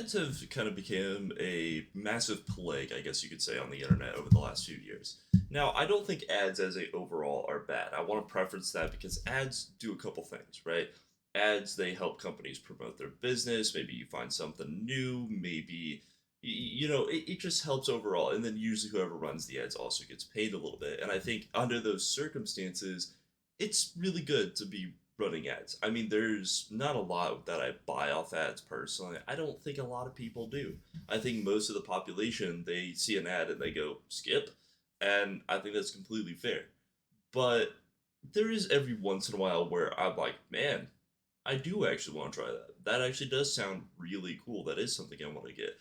ads have kind of become a massive plague, I guess you could say, on the internet over the last few years. Now, I don't think ads as a overall are bad. I want to preference that because ads do a couple things, right? Ads, they help companies promote their business. Maybe you find something new. Maybe, it just helps overall. And then usually whoever runs the ads also gets paid a little bit. And I think under those circumstances, it's really good to be running ads. I mean, there's not a lot that I buy off ads personally. I don't think a lot of people do. I think most of the population, they see an ad and they go skip, and I think that's completely fair. But there is every once in a while where I'm like, man, I do actually want to try that. That actually does sound really cool. That is something I want to get.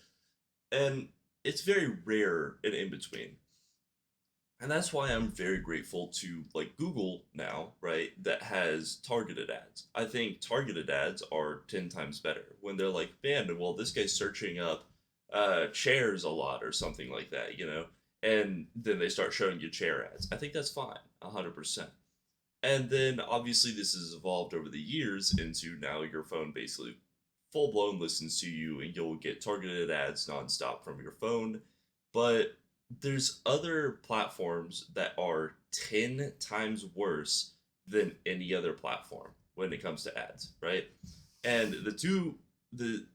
And it's very rare and in between. And that's why I'm very grateful to like Google now, right? That has targeted ads. I think targeted ads are 10 times better when they're like, man, well, this guy's searching up chairs a lot or something like that. And then they start showing you chair ads. I think that's fine, 100%. And then obviously this has evolved over the years into now your phone basically full blown listens to you and you'll get targeted ads nonstop from your phone. But there's other platforms that are 10 times worse than any other platform when it comes to ads, right? And the,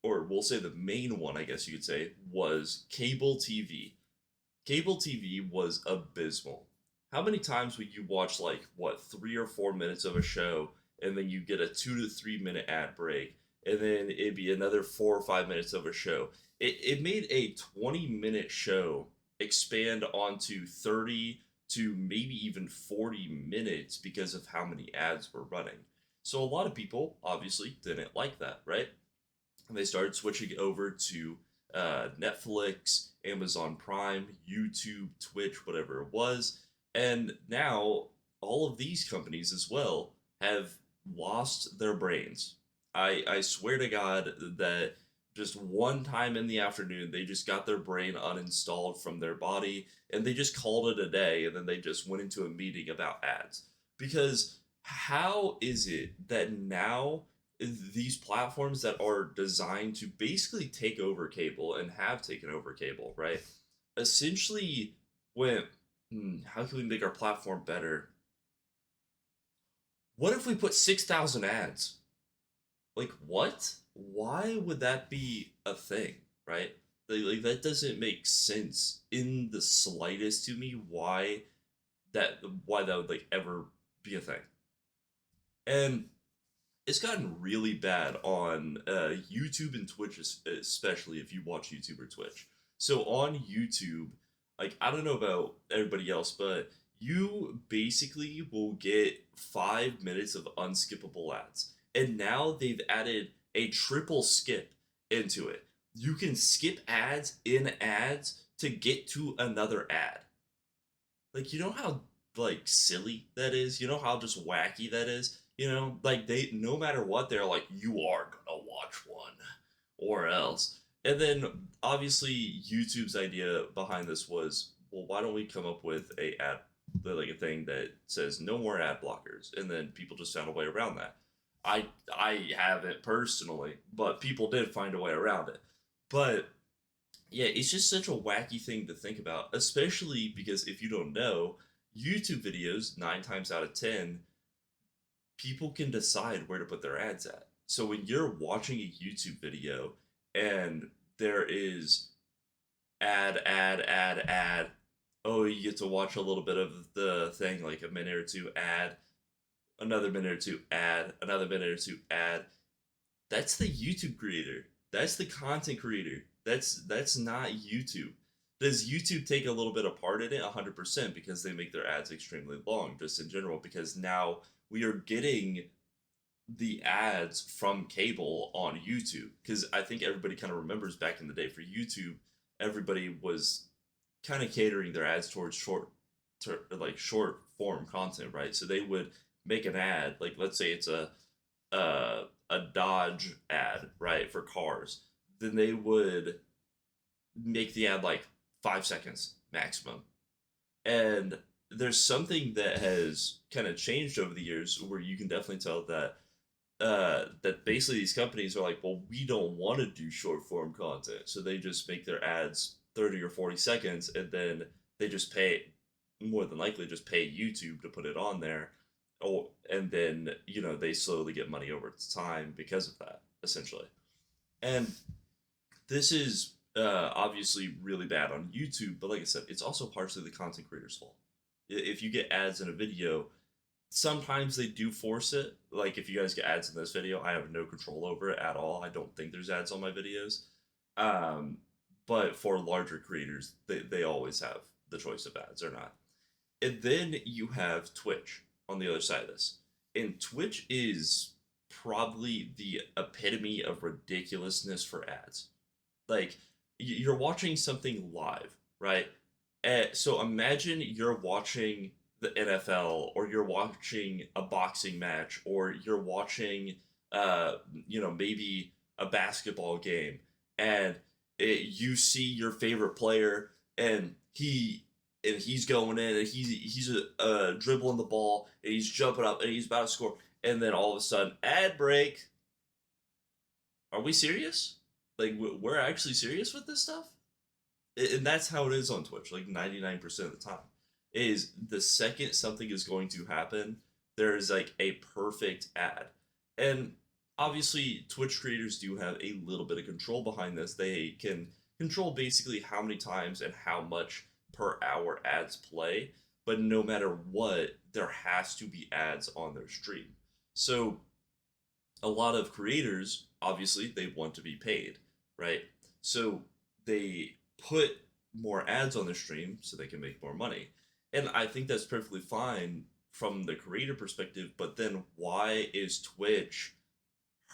or we'll say the main one, I guess you could say, was cable TV. Cable TV was abysmal. How many times would you watch, like, what, 3 or 4 minutes of a show, and then you get a 2 to 3 minute ad break, and then it'd be another 4 or 5 minutes of a show? It made a 20-minute show expand onto 30 to maybe even 40 minutes because of how many ads were running. So a lot of people obviously didn't like that, right? And they started switching over to Netflix, Amazon Prime, YouTube, Twitch, whatever it was. And now all of these companies as well have lost their brains. I swear to God that just one time in the afternoon, they just got their brain uninstalled from their body and they just called it a day and then they just went into a meeting about ads. Because how is it that now these platforms that are designed to basically take over cable and have taken over cable, right? Essentially went, how can we make our platform better? What if we put 6,000 ads? Like, what? Why would that be a thing, right? Like that doesn't make sense in the slightest to me that why that would like ever be a thing. And it's gotten really bad on YouTube and Twitch, especially if you watch YouTube or Twitch. So on YouTube, like I don't know about everybody else, but you basically will get 5 minutes of unskippable ads. And now they've added a triple skip into it. You can skip ads in ads to get to another ad. Like you know how like silly that is? You know how just wacky that is? Like they no matter what they're like you are going to watch one or else. And then obviously YouTube's idea behind this was, well, why don't we come up with like a thing that says no more ad blockers, and then people just found a way around that. I haven't personally, but people did find a way around it. But yeah, it's just such a wacky thing to think about, especially because if you don't know, YouTube videos 9 times out of 10, people can decide where to put their ads at. So when you're watching a YouTube video and there is ad, oh, you get to watch a little bit of the thing, like a minute or two ad, another minute or two ad, another minute or two ad. That's the YouTube creator. That's the content creator. That's not YouTube. Does YouTube take a little bit of part in it? 100% because they make their ads extremely long, just in general. Because now we are getting the ads from cable on YouTube. Because I think everybody kind of remembers back in the day for YouTube, everybody was kind of catering their ads towards like short form content, right? So they would make an ad, like let's say it's a Dodge ad, right, for cars. Then they would make the ad like 5 seconds maximum. And there's something that has kind of changed over the years where you can definitely tell that that basically these companies are like, well, we don't want to do short form content, so they just make their ads 30 or 40 seconds, and then they just pay, more than likely, just pay YouTube to put it on there, and then they slowly get money over time because of that, essentially. And this is obviously really bad on YouTube, but like I said, it's also partially the content creator's fault. If you get ads in a video, sometimes they do force it. Like if you guys get ads in this video, I have no control over it at all. I don't think there's ads on my videos. Um, but for larger creators, they always have the choice of ads or not. And then you have Twitch on the other side of this. And Twitch is probably the epitome of ridiculousness for ads. Like you're watching something live, right? So imagine you're watching the NFL, or you're watching a boxing match, or you're watching maybe a basketball game, and you see your favorite player, and he's going in, and he's dribbling the ball, and he's jumping up, and he's about to score, and then all of a sudden, ad break. Are we serious? Like we're actually serious with this stuff? And that's how it is on Twitch. Like 99% of the time, is the second something is going to happen, there is like a perfect ad, and obviously Twitch creators do have a little bit of control behind this. They can control basically how many times and how much per hour ads play, but no matter what, there has to be ads on their stream. So a lot of creators, obviously they want to be paid, right? So they put more ads on their stream so they can make more money, and I think that's perfectly fine from the creator perspective. But then why is Twitch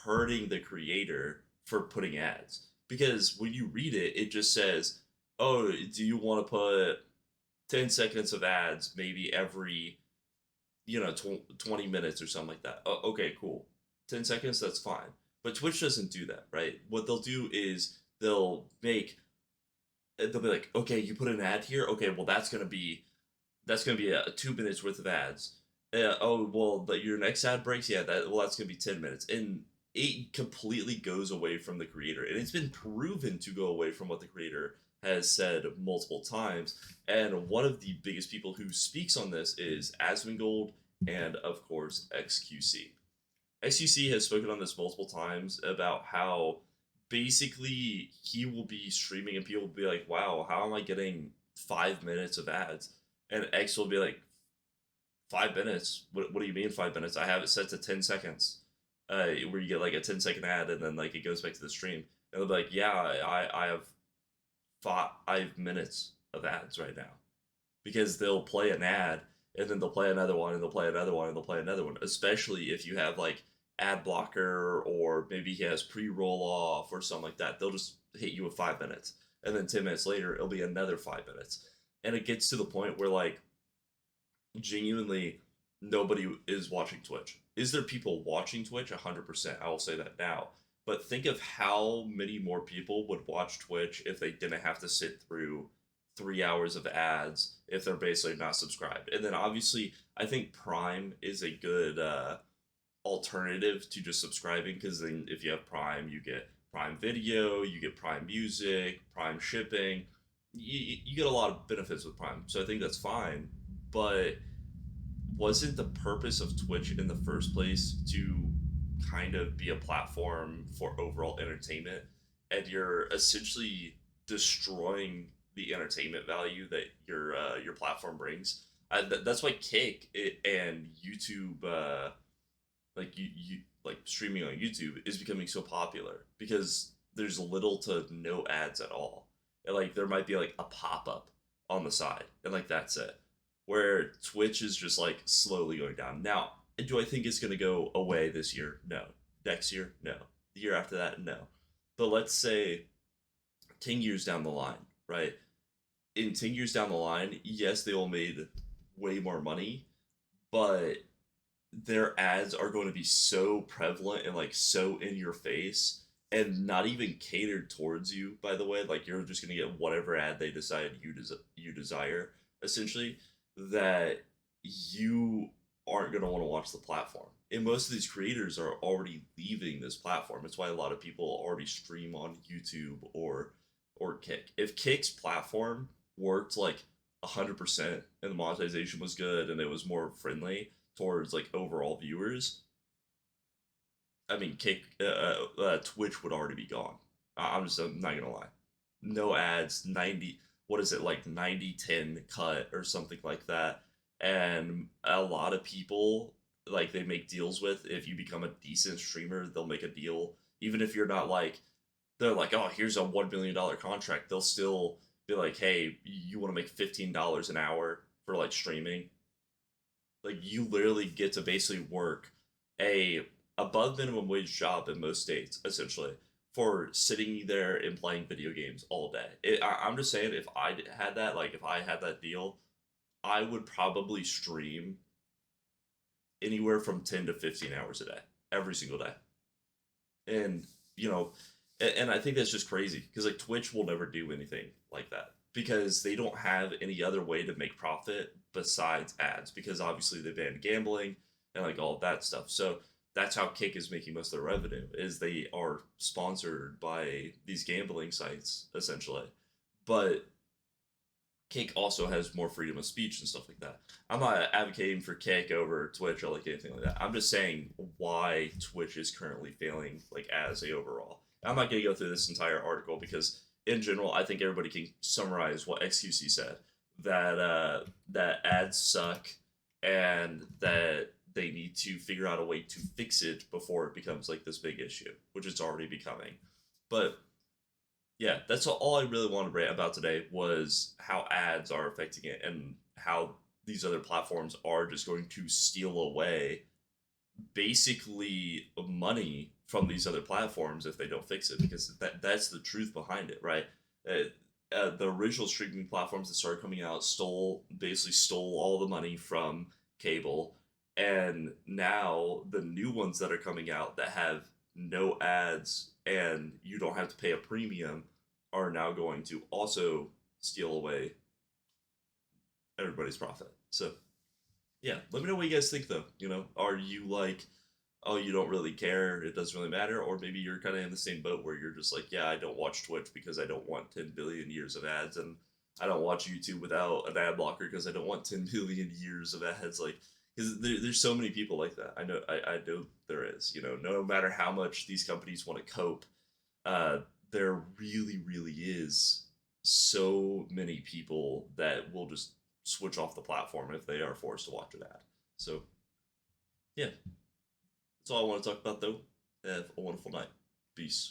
hurting the creator for putting ads? Because when you read it, it just says, oh, do you want to put 10 seconds of ads maybe every 20 minutes or something like that? Oh, okay, cool. 10 seconds, that's fine. But Twitch doesn't do that, right? What they'll do is they'll be like, okay, you put an ad here. Okay, well that's gonna be a 2 minutes worth of ads. Oh well, your next ad breaks. Yeah, that's gonna be 10 minutes, and it completely goes away from the creator, and it's been proven to go away from what the creator has said multiple times. And one of the biggest people who speaks on this is Asmongold, and of course XQC. XQC has spoken on this multiple times about how basically he will be streaming and people will be like, wow, how am I getting 5 minutes of ads? And X will be like, 5 minutes? What do you mean 5 minutes? I have it set to 10 seconds. Where you get like a 10-second ad and then like it goes back to the stream. And they'll be like, yeah, I have 5 minutes of ads right now. Because they'll play an ad, and then they'll play another one, and they'll play another one, and they'll play another one. Especially if you have like ad blocker, or maybe he has pre-roll off or something like that. They'll just hit you with 5 minutes, and then 10 minutes later it'll be another 5 minutes, and it gets to the point where like genuinely nobody is watching Twitch. Is there people watching Twitch? 100%. I will say that now. But think of how many more people would watch Twitch if they didn't have to sit through 3 hours of ads if they're basically not subscribed. And then obviously, I think Prime is a good alternative to just subscribing, because then if you have Prime, you get Prime Video, you get Prime Music, Prime Shipping. You get a lot of benefits with Prime. So I think that's fine. But wasn't the purpose of Twitch in the first place to kind of be a platform for overall entertainment? And you're essentially destroying the entertainment value that your platform brings. That's why and YouTube, like streaming on YouTube, is becoming so popular, because there's little to no ads at all. And like there might be like a pop up on the side, and like that's it. Where Twitch is just like slowly going down. Now, do I think it's gonna go away this year? No. Next year? No. The year after that? No. But let's say 10 years down the line, right? In 10 years down the line, yes, they all made way more money, but their ads are going to be so prevalent and like so in your face, and not even catered towards you, by the way. Like you're just going to get whatever ad they decide you desire, essentially, that you aren't going to want to watch the platform. And most of these creators are already leaving this platform. It's why a lot of people already stream on YouTube or Kick. If Kick's platform worked like 100% and the monetization was good and it was more friendly towards like overall viewers, I mean, Twitch would already be gone. I'm not gonna lie. No ads, 90, what is it, like 90-10 cut or something like that. And a lot of people, like, they make deals with, if you become a decent streamer, they'll make a deal. Even if you're not like, they're like, oh, here's a $1 million contract. They'll still be like, hey, you want to make $15 an hour for like streaming? Like you literally get to basically work a above minimum wage job in most states, essentially, for sitting there and playing video games all day. I'm just saying, if I had that, like if I had that deal, I would probably stream anywhere from 10 to 15 hours a day, every single day. And, you know, and I think that's just crazy because like Twitch will never do anything like that because they don't have any other way to make profit besides ads because obviously they banned gambling and like all of that stuff. So that's how Kick is making most of their revenue is they are sponsored by these gambling sites essentially. But Kick also has more freedom of speech and stuff like that. I'm not advocating for Kick over Twitch or like anything like that. I'm just saying why Twitch is currently failing like as a overall. I'm not gonna go through this entire article because in general I think everybody can summarize what XQC said that ads suck and that they need to figure out a way to fix it before it becomes like this big issue, which it's already becoming. But yeah, that's all I really wanted to rant about today was how ads are affecting it and how these other platforms are just going to steal away basically money from these other platforms if they don't fix it because that's the truth behind it, right? The original streaming platforms that started coming out stole all the money from cable, and now the new ones that are coming out that have no ads and you don't have to pay a premium are now going to also steal away everybody's profit. So yeah, let me know what you guys think though. Are you like, oh, you don't really care, it doesn't really matter, or maybe you're kind of in the same boat where you're just like, yeah, I don't watch Twitch because I don't want 10 billion years of ads, and I don't watch YouTube without an ad blocker because I don't want 10 billion years of ads. Like, because there's so many people like that. I know there is. No matter how much these companies want to cope, uh, there really is so many people that will just switch off the platform if they are forced to watch an ad. So yeah, that's all I want to talk about though. Have a wonderful night. Peace.